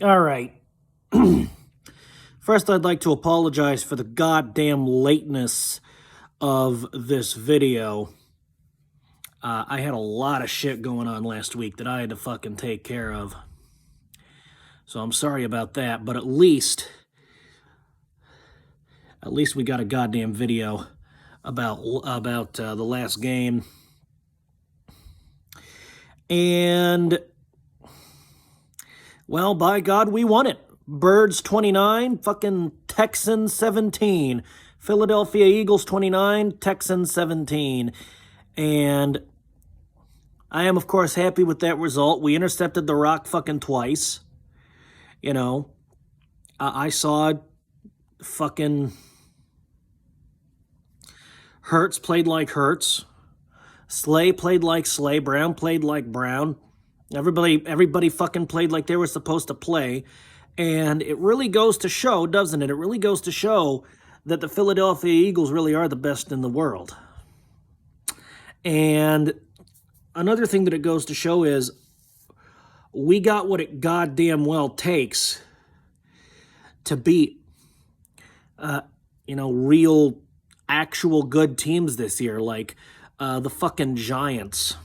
All right. First, I'd like to apologize for the goddamn lateness of this video. I had a lot of shit going on last week that I had to fucking take care of. So I'm sorry about that, but at least we got a goddamn video about the last game. And well, by God, we won it. Birds 29, fucking Texans 17. Philadelphia Eagles 29, Texans 17. And I am, of course, happy with that result. We intercepted the Rock fucking twice. You know, I saw fucking Hurts played like Hurts. Slay played like Slay. Brown played like Brown. Everybody fucking played like they were supposed to play. And it really goes to show, doesn't it? It really goes to show that the Philadelphia Eagles really are the best in the world. And another thing that it goes to show is we got what it goddamn well takes to beat, real, actual good teams this year, like the fucking Giants,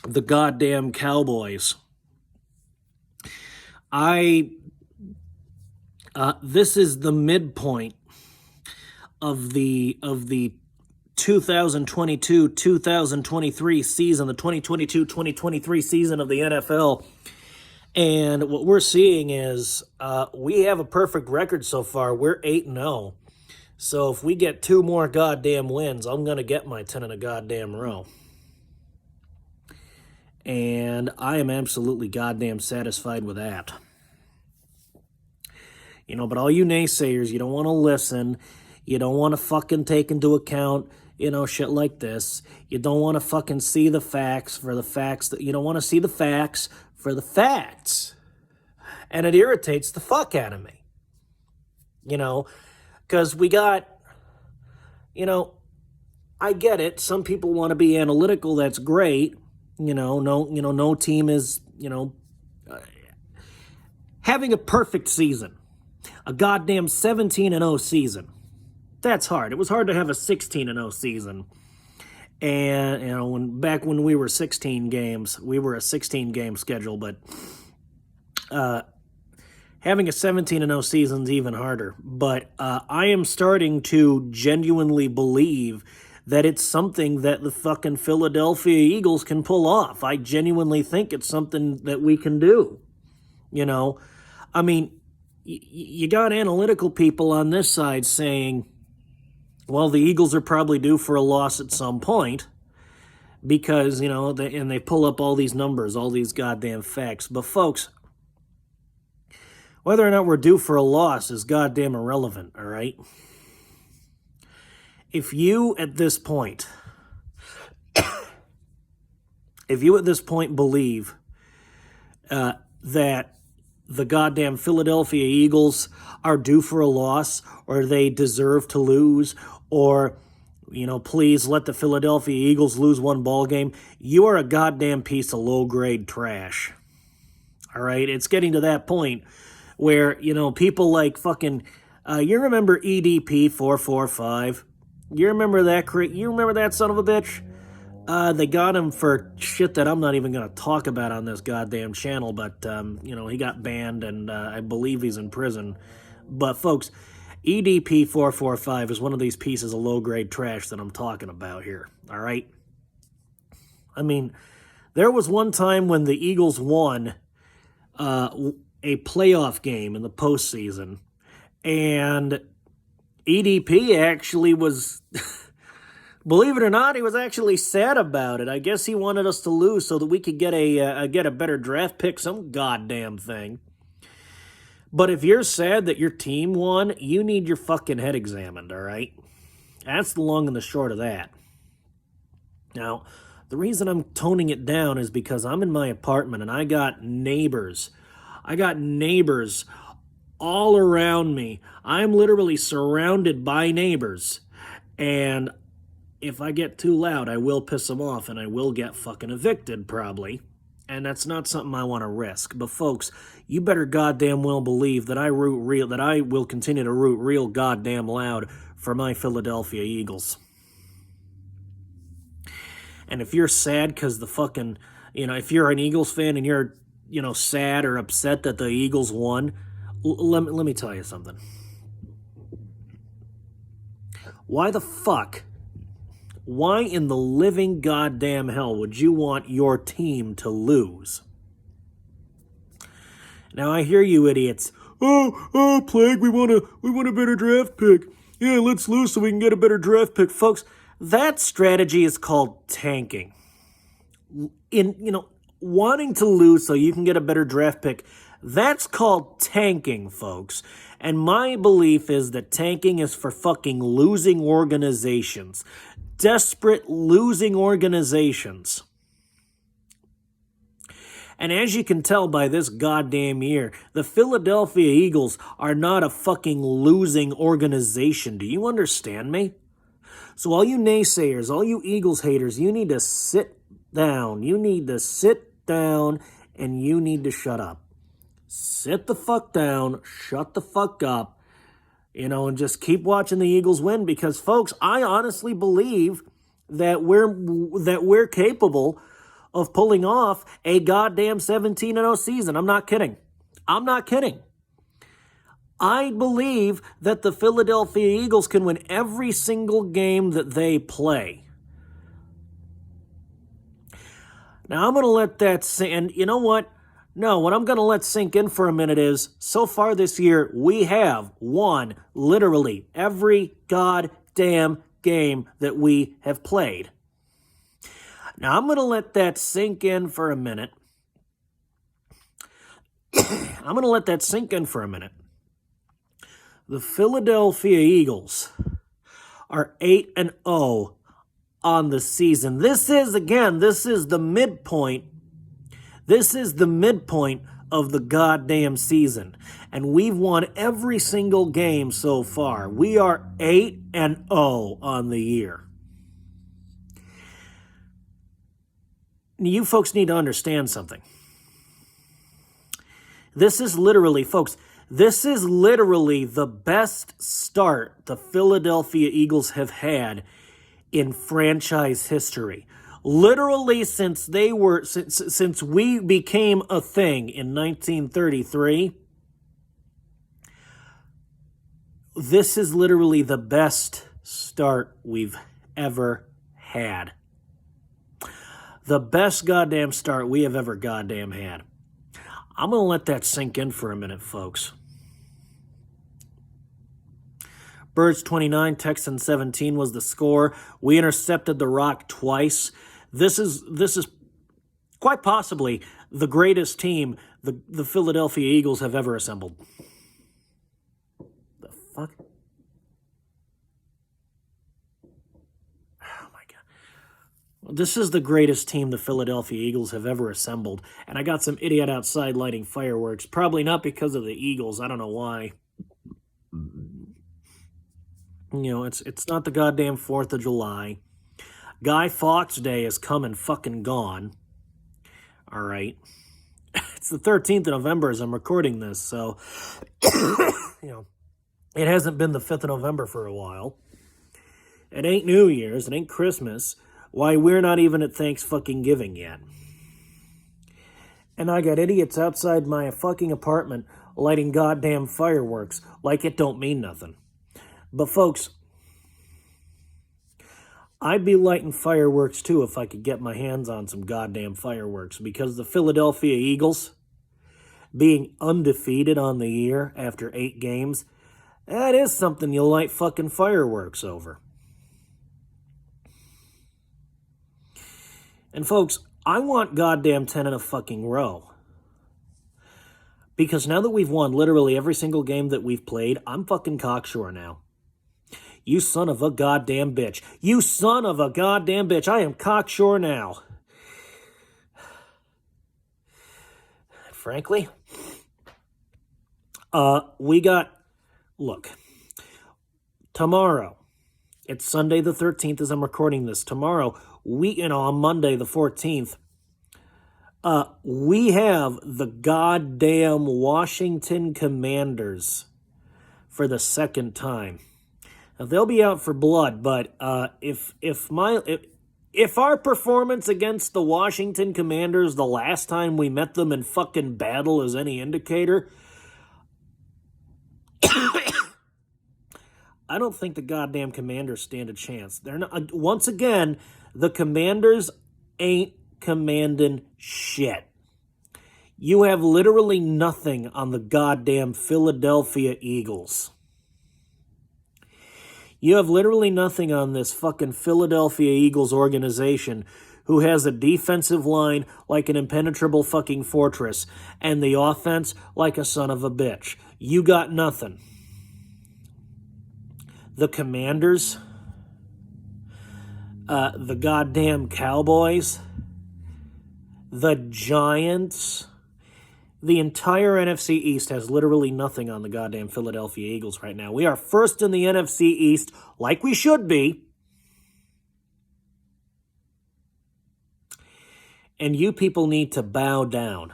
the goddamn Cowboys. This is the midpoint of the 2022-2023 season, the 2022-2023 season of the NFL. And what we're seeing is we have a perfect record so far. We're 8-0. So if we get 2 more goddamn wins, I'm going to get my 10 in a goddamn row. And I am absolutely goddamn satisfied with that. But all you naysayers, you don't want to listen. You don't want to fucking take into account, shit like this. You don't want to fucking see the facts for the facts. You don't want to see the facts for the facts. And it irritates the fuck out of me. Because we got, I get it. Some people want to be analytical. That's great. No team is, having a perfect season. A goddamn 17-0 season. That's hard. It was hard to have a 16-0 season. And, back when we were 16 games, we were a 16-game schedule, but having a 17-0 season's even harder. But I am starting to genuinely believe that it's something that the fucking Philadelphia Eagles can pull off. I genuinely think it's something that we can do. I mean, you got analytical people on this side saying, well, the Eagles are probably due for a loss at some point because, they pull up all these numbers, all these goddamn facts. But folks, whether or not we're due for a loss is goddamn irrelevant, all right? If you at this point believe that the goddamn Philadelphia Eagles are due for a loss, or they deserve to lose, or, please let the Philadelphia Eagles lose one ball game, you are a goddamn piece of low-grade trash. All right? It's getting to that point where, people like fucking, you remember EDP 445? You remember that son of a bitch? They got him for shit that I'm not even going to talk about on this goddamn channel, but, he got banned, and I believe he's in prison. But, folks, EDP 445 is one of these pieces of low-grade trash that I'm talking about here, all right? I mean, there was one time when the Eagles won a playoff game in the postseason, and EDP actually was... Believe it or not, he was actually sad about it. I guess he wanted us to lose so that we could get a better draft pick, some goddamn thing. But if you're sad that your team won, you need your fucking head examined, all right? That's the long and the short of that. Now, the reason I'm toning it down is because I'm in my apartment and I got neighbors. I got neighbors all around me. I'm literally surrounded by neighbors. And if I get too loud, I will piss them off and I will get fucking evicted, probably. And that's not something I want to risk. But folks, you better goddamn well believe that I will continue to root real goddamn loud for my Philadelphia Eagles. And if you're sad because the fucking, if you're an Eagles fan and you're, sad or upset that the Eagles won, let me tell you something. Why in the living goddamn hell would you want your team to lose? Now I hear you idiots. Oh, Plague, we want a better draft pick. Yeah, let's lose so we can get a better draft pick. Folks, that strategy is called tanking. Wanting to lose so you can get a better draft pick, that's called tanking, folks. And my belief is that tanking is for fucking losing organizations. Desperate losing organizations. And as you can tell by this goddamn year, the Philadelphia Eagles are not a fucking losing organization. Do you understand me? So all you naysayers, all you Eagles haters, you need to sit down. You need to sit down and you need to shut up. Sit the fuck down, shut the fuck up, and just keep watching the Eagles win because, folks, I honestly believe that we're capable of pulling off a goddamn 17-0 season. I'm not kidding. I believe that the Philadelphia Eagles can win every single game that they play. Now, I'm going to let that sink, and you know what? No, what I'm going to let sink in for a minute is, so far this year, we have won literally every goddamn game that we have played. Now, I'm going to let that sink in for a minute. The Philadelphia Eagles are 8-0 on the season. This is the midpoint. This is the midpoint of the goddamn season. And we've won every single game so far. We are 8-0 on the year. You folks need to understand something. This is literally the best start the Philadelphia Eagles have had in franchise history. Literally since we became a thing in 1933, this is literally the best start we've ever had. The best goddamn start we have ever goddamn had. I'm going to let that sink in for a minute, folks. Birds 29, Texans 17 was the score. We intercepted the Rock twice. This is quite possibly the greatest team the Philadelphia Eagles have ever assembled. The fuck? Oh my God. This is the greatest team the Philadelphia Eagles have ever assembled. And I got some idiot outside lighting fireworks. Probably not because of the Eagles. I don't know why. It's not the goddamn 4th of July. Guy Fawkes Day is come and fucking gone. All right. It's the 13th of November as I'm recording this, so, it hasn't been the 5th of November for a while. It ain't New Year's. It ain't Christmas. Why, we're not even at Thanksgiving yet. And I got idiots outside my fucking apartment lighting goddamn fireworks like it don't mean nothing. But folks, I'd be lighting fireworks too if I could get my hands on some goddamn fireworks, because the Philadelphia Eagles being undefeated on the year after 8 games, that is something you light fucking fireworks over. And folks, I want goddamn 10 in a fucking row. Because now that we've won literally every single game that we've played, I'm fucking cocksure now. You son of a goddamn bitch. You son of a goddamn bitch. I am cocksure now. Frankly, look, tomorrow, it's Sunday the 13th as I'm recording this. Tomorrow, on Monday the 14th, We have the goddamn Washington Commanders for the second time. Now, they'll be out for blood, but if our performance against the Washington Commanders the last time we met them in fucking battle is any indicator, I don't think the goddamn Commanders stand a chance. They're not. Once again, the Commanders ain't commanding shit. You have literally nothing on the goddamn Philadelphia Eagles. You have literally nothing on this fucking Philadelphia Eagles organization who has a defensive line like an impenetrable fucking fortress and the offense like a son of a bitch. You got nothing. The Commanders, the goddamn Cowboys, the Giants, the entire NFC East has literally nothing on the goddamn Philadelphia Eagles right now. We are first in the NFC East, like we should be. And you people need to bow down.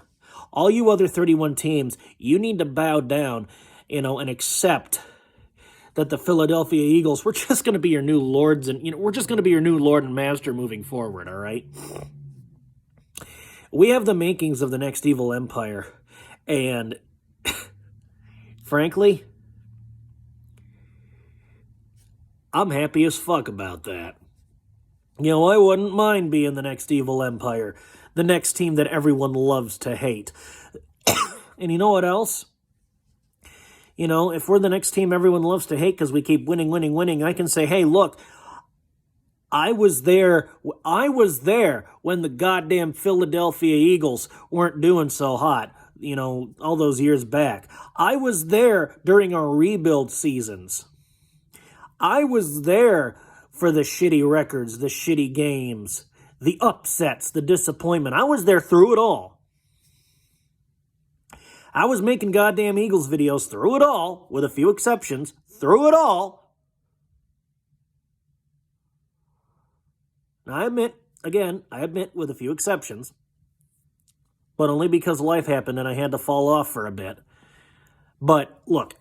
All you other 31 teams, you need to bow down, and accept that the Philadelphia Eagles, we're just going to be your new lords, and we're just going to be your new lord and master moving forward, all right? We have the makings of the next evil empire, and frankly, I'm happy as fuck about that. I wouldn't mind being the next evil empire, the next team that everyone loves to hate. And you know what else? If we're the next team everyone loves to hate because we keep winning, I can say, hey, look, I was there when the goddamn Philadelphia Eagles weren't doing so hot, all those years back. I was there during our rebuild seasons. I was there for the shitty records, the shitty games, the upsets, the disappointment. I was there through it all. I was making goddamn Eagles videos through it all, with a few exceptions, through it all. Now, I admit with a few exceptions, but only because life happened and I had to fall off for a bit. But, look,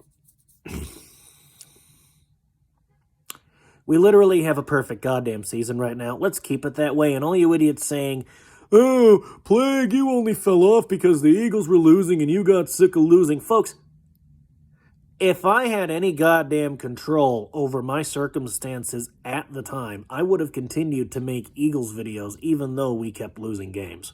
we literally have a perfect goddamn season right now. Let's keep it that way. And all you idiots saying, oh, Plague, you only fell off because the Eagles were losing and you got sick of losing. Folks, if I had any goddamn control over my circumstances at the time, I would have continued to make Eagles videos even though we kept losing games.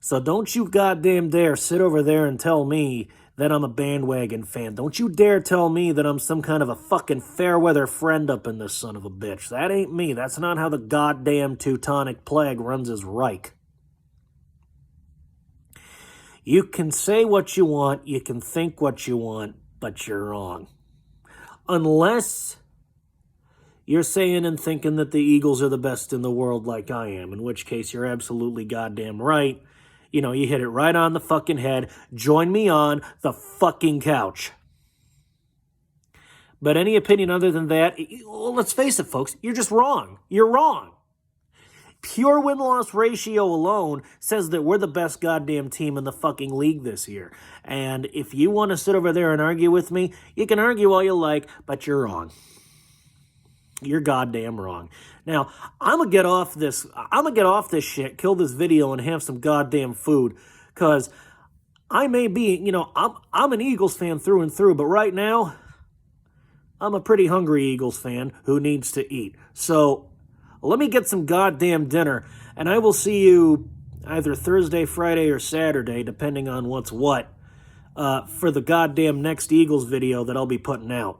So don't you goddamn dare sit over there and tell me that I'm a bandwagon fan. Don't you dare tell me that I'm some kind of a fucking fair-weather friend up in this son of a bitch. That ain't me. That's not how the goddamn Teutonic Plague runs his Reich. You can say what you want, you can think what you want, but you're wrong. Unless you're saying and thinking that the Eagles are the best in the world like I am, in which case you're absolutely goddamn right. You hit it right on the fucking head. Join me on the fucking couch. But any opinion other than that, let's face it, folks, you're just wrong. You're wrong. Pure win-loss ratio alone says that we're the best goddamn team in the fucking league this year. And if you want to sit over there and argue with me, you can argue all you like, but you're wrong. You're goddamn wrong. Now, I'm going to get off this shit, kill this video, and have some goddamn food. Because I may be, I'm an Eagles fan through and through, but right now, I'm a pretty hungry Eagles fan who needs to eat. So, let me get some goddamn dinner, and I will see you either Thursday, Friday, or Saturday, depending on what's what, for the goddamn next Eagles video that I'll be putting out.